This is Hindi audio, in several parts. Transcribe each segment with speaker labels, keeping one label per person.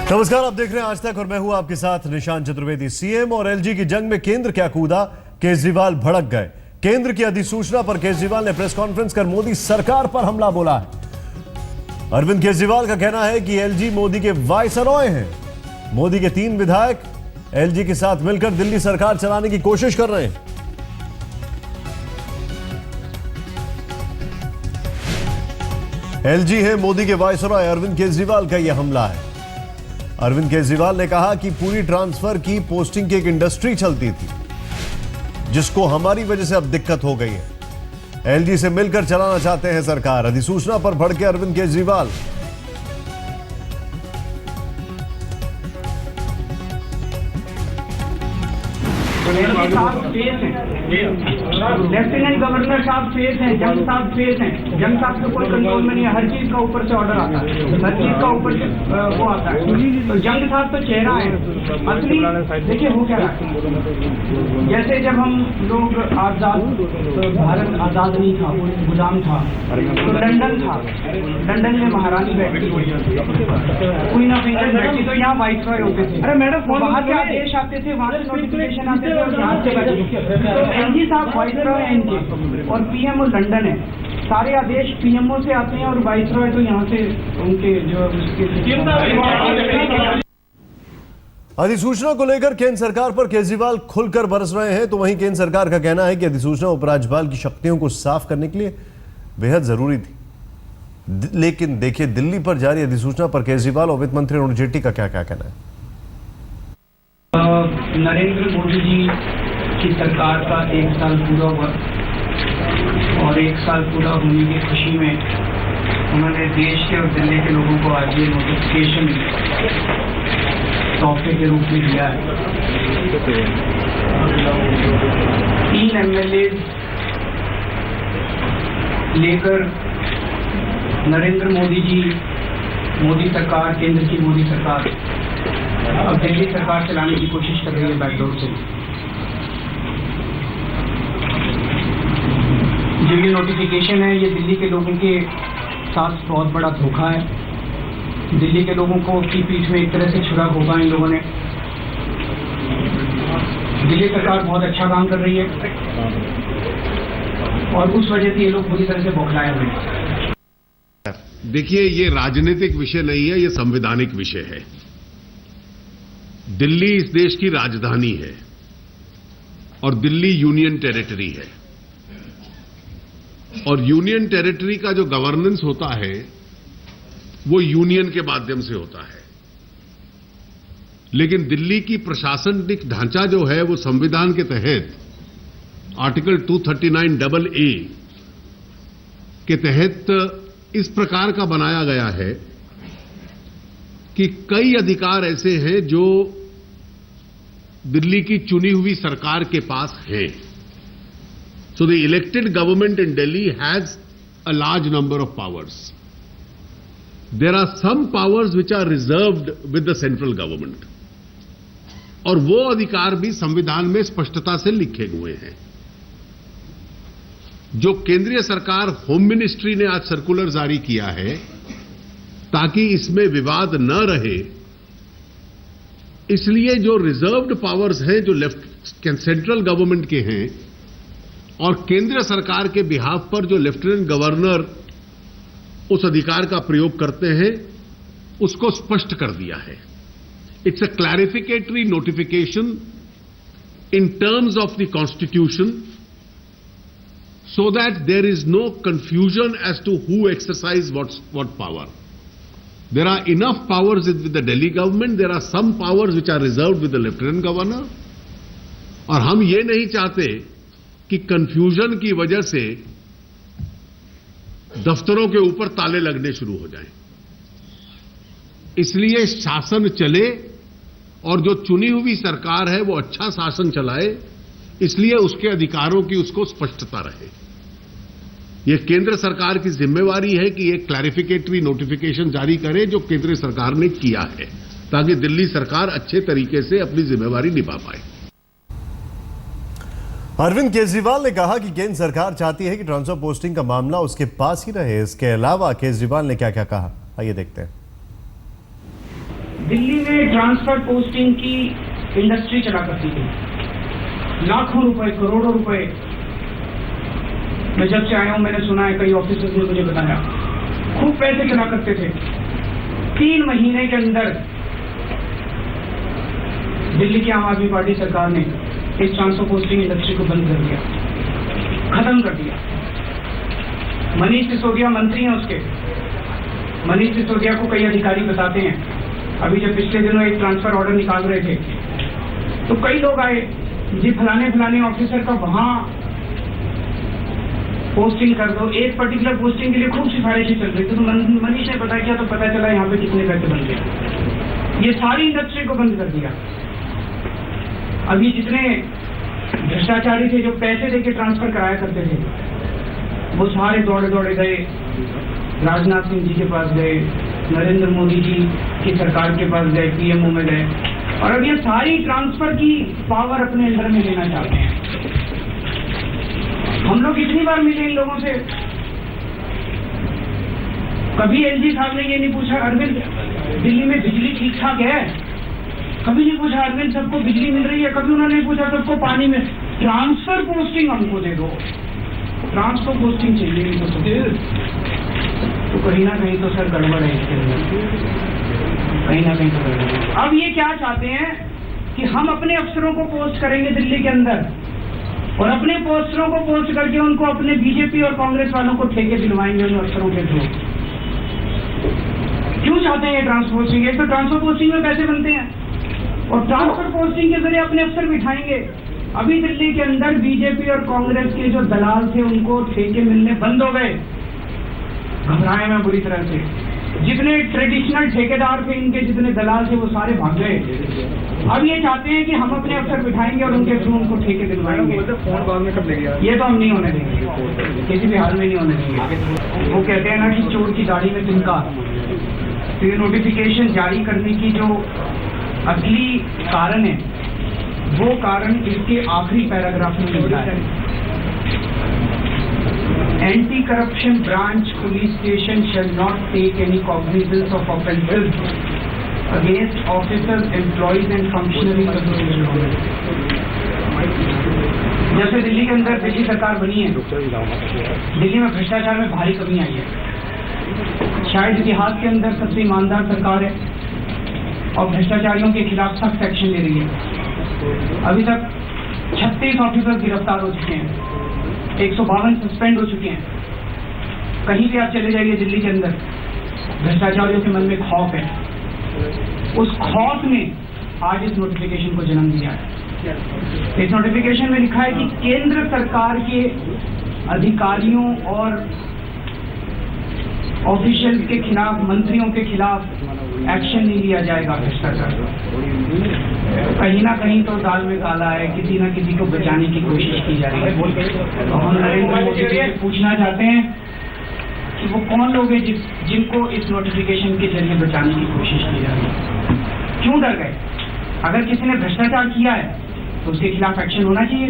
Speaker 1: नमस्कार, आप देख रहे हैं आज तक और मैं हूं आपके साथ निशांत चतुर्वेदी। सीएम और एलजी की जंग में केंद्र क्या कूदा, केजरीवाल भड़क गए। केंद्र की अधिसूचना पर केजरीवाल ने प्रेस कॉन्फ्रेंस कर मोदी सरकार पर हमला बोला है। अरविंद केजरीवाल का कहना है कि एलजी मोदी के वायसरॉय हैं। मोदी के 3 विधायक एलजी के साथ मिलकर दिल्ली सरकार चलाने की कोशिश कर रहे हैं। एलजी है मोदी के वायसरॉय, अरविंद केजरीवाल का यह हमला है। अरविंद केजरीवाल ने कहा कि पूरी ट्रांसफर की पोस्टिंग की एक इंडस्ट्री चलती थी, जिसको हमारी वजह से अब दिक्कत हो गई है। एलजी से मिलकर चलाना चाहते हैं सरकार। अधिसूचना पर भड़के अरविंद केजरीवाल।
Speaker 2: लेफ्टिनेंट गवर्नर साहब फेस हैं, जंग साहब फेस हैं। जंग साहब को कोई कंट्रोल में नहीं है, हर चीज का ऊपर से ऑर्डर आता है, हर चीज का ऊपर से वो आता है। तो जंग साहब तो चेहरा है असली। देखिए हो क्या रहा है, जैसे जब हम लोग आजाद, भारत आजाद नहीं था, गुलाम था, तो लंदन था, लंदन में महारानी बैठती, क्वीन ऑफ इंग्लैंड बैठती, तो यहाँ वाइसरॉय होते थे। अरे मैडम, वहाँ से आदेश आते थे, वहाँ से नोटिफिकेशन आते थे और यहाँ से बैठे। तो एलजी साहब वाइसरॉय हैं इनके, और पीएमओ लंदन है। सारे आदेश पीएमओ से आते हैं और वाइसरॉय तो यहाँ से उनके जो
Speaker 1: अधिसूचना को लेकर केंद्र सरकार पर केजरीवाल खुलकर बरस रहे हैं। तो वहीं केंद्र सरकार का कहना है कि अधिसूचना उपराज्यपाल की शक्तियों को साफ करने के लिए बेहद जरूरी थी। लेकिन देखिए, दिल्ली पर जारी अधिसूचना पर केजरीवाल और वित्त मंत्री अरुण जेटली का क्या कहना है।
Speaker 2: नरेंद्र मोदी जी की सरकार का 1 साल पूरा हुआ और 1 साल पूरा होने की खुशी में उन्होंने देश के और दिल्ली के लोगों को आज ये नोटिफिकेशन तोहफे के रूप में दिया है। 3 एमएलए लेकर नरेंद्र मोदी जी, मोदी सरकार, केंद्र की मोदी सरकार अब दिल्ली सरकार चलाने की कोशिश कर रही है बैकडोर से। जो ये नोटिफिकेशन है, ये दिल्ली के लोगों के साथ बहुत बड़ा धोखा है। दिल्ली के लोगों को की पीठ में एक तरह से छुरा घोंपा इन लोगों ने। दिल्ली सरकार बहुत अच्छा काम कर रही है और उस वजह से ये लोग पूरी तरह से बौखलाए हुए हैं।
Speaker 3: देखिए, ये राजनीतिक विषय नहीं है, ये संवैधानिक विषय है। दिल्ली इस देश की राजधानी है और दिल्ली यूनियन टेरिटरी है, और यूनियन टेरिटरी का जो गवर्नेंस होता है वो यूनियन के माध्यम से होता है। लेकिन दिल्ली की प्रशासनिक ढांचा जो है वो संविधान के तहत आर्टिकल 239AA के तहत इस प्रकार का बनाया गया है कि कई अधिकार ऐसे हैं जो दिल्ली की चुनी हुई सरकार के पास है। So the elected government in Delhi has a large number of powers. There are some powers which are reserved with the central government. और वो अधिकार भी संविधान में स्पष्टता से लिखे हुए हैं। जो केंद्रीय सरकार होम मिनिस्ट्री ने आज सर्कुलर जारी किया है ताकि इसमें विवाद न रहे, इसलिए जो रिजर्व्ड पावर्स हैं जो सेंट्रल गवर्नमेंट के हैं और केंद्र सरकार के बिहाफ पर जो लेफ्टिनेंट गवर्नर उस अधिकार का प्रयोग करते हैं, उसको स्पष्ट कर दिया है। It's a clarificatory notification in terms of the constitution so that there is no confusion as to who exercise what power. There are enough powers with the Delhi government, there are some powers which are reserved with the Lieutenant Governor, और हम ये नहीं चाहते कि कंफ्यूजन की वजह से दफ्तरों के ऊपर ताले लगने शुरू हो जाएं। इसलिए शासन चले और जो चुनी हुई सरकार है वो अच्छा शासन चलाए, इसलिए उसके अधिकारों की उसको स्पष्टता रहे। यह केंद्र सरकार की जिम्मेवारी है कि एक क्लैरिफिकेटरी नोटिफिकेशन जारी करे जो केंद्र सरकार ने किया है, ताकि दिल्ली सरकार अच्छे तरीके से अपनी जिम्मेवारी निभा पाए।
Speaker 1: अरविंद केजरीवाल ने कहा कि केंद्र सरकार चाहती है कि ट्रांसफर पोस्टिंग का मामला उसके पास ही रहे। इसके अलावा केजरीवाल ने क्या क्या कहा, आइए देखते हैं।
Speaker 2: दिल्ली में ट्रांसफर पोस्टिंग की इंडस्ट्री चला करती थी, लाखों रुपए, करोड़ों रुपए। मैं जब से आया हूं मैंने सुना है, कई ऑफिसर्स ने मुझे बताया, खूब पैसे चला करते थे। 3 महीने के अंदर दिल्ली की आम आदमी पार्टी सरकार ने इस ट्रांसफर पोस्टिंग इंडस्ट्री को बंद कर दिया, खत्म कर दिया। मनीष सिसोदिया मंत्री हैं उसके। मनीष सिसोदिया को कई अधिकारी बताते हैं, अभी जब पिछले दिनों एक ट्रांसफर ऑर्डर निकाल रहे थे तो कई लोग आए, जी फलाने फलाने ऑफिसर का वहां पोस्टिंग कर दो। एक पर्टिकुलर पोस्टिंग के लिए खूब सिफारिशें चल रही थी, तो मनीष ने पता किया तो पता चला यहाँ पे कितने पैसे बन गए। ये सारी इंडस्ट्री को बंद कर दिया। अभी जितने भ्रष्टाचारी थे जो पैसे देके ट्रांसफर कराया करते थे, वो सारे दौड़े दौड़े गए, राजनाथ सिंह जी के पास गए, नरेंद्र मोदी जी की सरकार के पास गए, पीएमओ में गए, और अब ये सारी ट्रांसफर की पावर अपने अंडर में लेना चाहते हैं। हम लोग कितनी बार मिले इन लोगों से, कभी एलजी साहब ने ये नहीं पूछा अरविंद दिल्ली में बिजली ठीक ठाक है, कभी नहीं पूछा अरविंद सबको बिजली मिल रही है, कभी उन्होंने नहीं पूछा सबको पानी में। ट्रांसफर पोस्टिंग हमको दे दो, ट्रांसफर पोस्टिंग चाहिए नहीं तो कहीं ना कहीं तो सर गड़बड़ है इसके अंदर, कहीं ना कहीं तो गड़बड़ है। अब ये क्या चाहते हैं कि हम अपने अफसरों को पोस्ट करेंगे दिल्ली के अंदर, और अपने पोस्टरों को पोस्ट करके उनको अपने बीजेपी और कांग्रेस वालों को ठेके दिलवाएंगे उन अफसरों के थ्रू। क्यों चाहते हैं ये ट्रांसफर पोस्टिंग? एक तो ट्रांसफर पोस्टिंग में पैसे बनते हैं, और ट्रांसफर पोस्टिंग के जरिए अपने अफसर बिठाएंगे। अभी दिल्ली के अंदर बीजेपी और कांग्रेस के जो दलाल थे उनको ठेके मिलने बंद हो गए, घबराए मैं बुरी तरह से। जितने ट्रेडिशनल ठेकेदार थे इनके, जितने दलाल थे वो सारे भाग गए। अब ये चाहते हैं कि हम अपने अफसर बिठाएंगे और उनके थ्रू उनको ठेके दिलवाएंगे। ये तो हम नहीं होने देंगे, किसी भी हाल में नहीं होने देंगे। वो कहते हैं ना कि चोर की दाढ़ी में तिनका, तो ये नोटिफिकेशन जारी करने की जो असली कारण है वो कारण इसके आखिरी पैराग्राफ में लिखा है, anti corruption branch police station shall not take any cognizance of offences against officers, employees and functionaries of the government। जैसे दिल्ली के अंदर दिल्ली सरकार बनी है, दिल्ली में भ्रष्टाचार में भारी कमी आई है। शायद इतिहास के अंदर सबसे ईमानदार सरकार है और भ्रष्टाचारियों के खिलाफ सख्त एक्शन ले रही है। अभी तक 36 ऑफिसर गिरफ्तार हो चुके हैं, 152 सस्पेंड हो चुके हैं। कहीं भी आप चले जाइए दिल्ली के अंदर, भ्रष्टाचारियों के मन में खौफ है। उस खौफ ने आज इस नोटिफिकेशन को जन्म दिया है। इस नोटिफिकेशन में लिखा है कि केंद्र सरकार के अधिकारियों और ऑफिशियल्स के खिलाफ, मंत्रियों के खिलाफ एक्शन नहीं लिया जाएगा भ्रष्टाचार। कहीं ना कहीं तो दाल में काला है, किसी ना किसी को बचाने की कोशिश की जा रही है। तो हम नरेंद्र मोदी जी से पूछना चाहते हैं कि वो कौन लोग हैं जिनको इस नोटिफिकेशन के जरिए बचाने की कोशिश की जा रही है? क्यों डर गए? अगर किसी ने भ्रष्टाचार किया है तो उसके खिलाफ एक्शन होना चाहिए।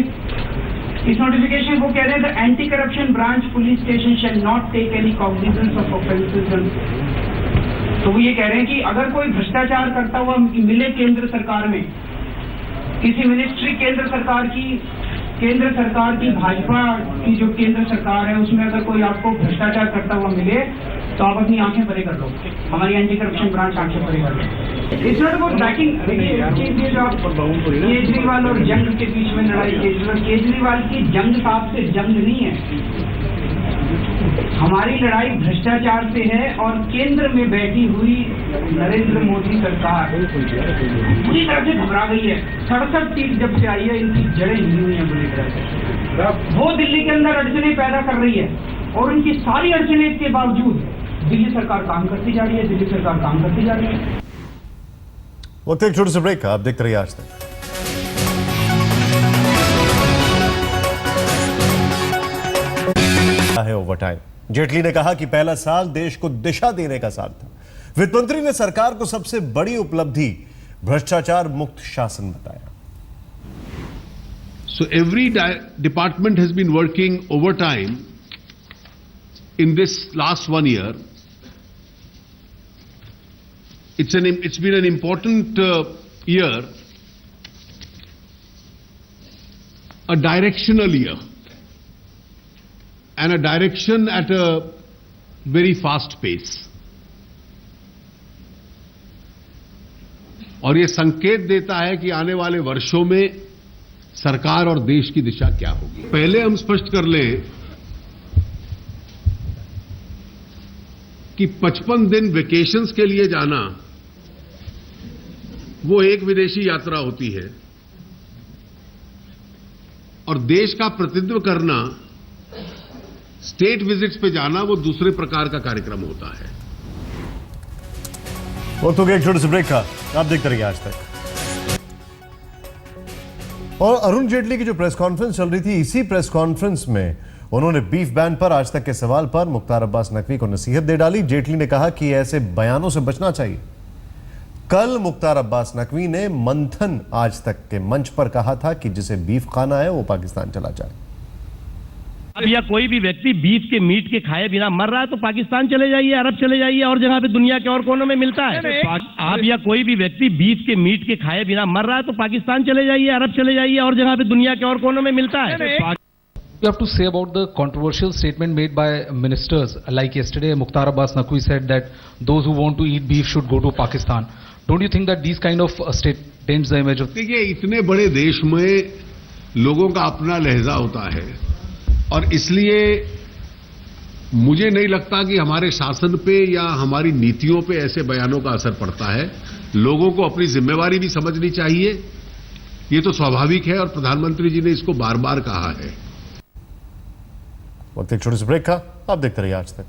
Speaker 2: इस नोटिफिकेशन को कह रहे हैं the anti corruption branch police station shall not take any cognizance of offences. तो वो ये कह रहे हैं कि अगर कोई भ्रष्टाचार करता हुआ मिले केंद्र सरकार में, किसी मिनिस्ट्री केंद्र सरकार की भाजपा की जो केंद्र सरकार है उसमें अगर कोई आपको भ्रष्टाचार करता हुआ मिले तो आप अपनी आंखें परे कर लो, हमारी एंटी करप्शन ब्रांच आंखें परे कर लो। It's not about backing. देखिए जो आप केजरीवाल और जंग के बीच में लड़ाई, केजरीवाल की जंग साहब से जंग नहीं है, हमारी लड़ाई भ्रष्टाचार से है। और केंद्र में बैठी हुई नरेंद्र मोदी सरकार पूरी तरह से घबरा गई है। 67 सीट जब से आई है इनकी जड़ें हिली हुई हैं बुरी तरह से। वो दिल्ली के अंदर अड़चने पैदा कर रही है और उनकी सारी अड़चने के बावजूद दिल्ली सरकार काम करती जा रही है, दिल्ली सरकार काम करती जा रही है।
Speaker 1: वक्त एक छोटे से ब्रेक का, आप देखते रहिए आज तक। है ओवर टाइम। जेटली ने कहा कि पहला साल देश को दिशा देने का साल था। वित्त मंत्री ने सरकार को सबसे बड़ी उपलब्धि भ्रष्टाचार मुक्त शासन बताया।
Speaker 3: So every department has been working overtime in this last 1 year it's been an important year, a directional year, and a direction at a very fast pace. और ये संकेत देता है कि आने वाले वर्षों में सरकार और देश की दिशा क्या होगी। पहले हम स्पष्ट कर लें कि 55 दिन वेकेशंस के लिए जाना वो एक विदेशी यात्रा होती है और देश का प्रतिनिधित्व करना, स्टेट विजिट्स पे जाना, वो दूसरे प्रकार का कार्यक्रम होता है।
Speaker 1: वक्त हो गया एक छोटे से ब्रेक का। आप देखते रहिए आज तक। और अरुण जेटली की जो प्रेस कॉन्फ्रेंस चल रही थी, इसी प्रेस कॉन्फ्रेंस में उन्होंने बीफ बैन पर आज तक के सवाल पर मुख्तार अब्बास नकवी को नसीहत दे डाली। जेटली ने कहा कि ऐसे बयानों से बचना चाहिए। कल मुख्तार अब्बास नकवी ने मंथन आज तक के मंच पर कहा था कि जिसे बीफ खाना है वो पाकिस्तान चला जाए।
Speaker 4: अब या कोई भी व्यक्ति बीफ के मीट के खाए बिना मर रहा है तो पाकिस्तान चले जाइए, अरब चले जाइए, और जगह पे दुनिया के और कोनों में मिलता है। आप या कोई भी व्यक्ति बीफ के मीट के खाए बिना मर रहा है तो पाकिस्तान चले जाइए, अरब चले जाइए, और जगह पे दुनिया के और कोनों में मिलता है।
Speaker 5: You have to say about the controversial statement made by ministers. Like yesterday, Mukhtar Abbas Naqvi said that those who want to eat beef should go to Pakistan. Don't you think that these kind of statements the image of?
Speaker 3: देखिए, इतने बड़े देश में लोगों का अपना लहजा होता है और इसलिए मुझे नहीं लगता कि हमारे शासन पे या हमारी नीतियों पे ऐसे बयानों का असर पड़ता है। लोगों को अपनी जिम्मेवारी भी समझनी चाहिए, ये तो स्वाभाविक है और प्रधानमंत्री जी ने इसको बार बार कहा है।
Speaker 1: वक्त एक छोटे से ब्रेक का। आप देखते रहिए आज तक।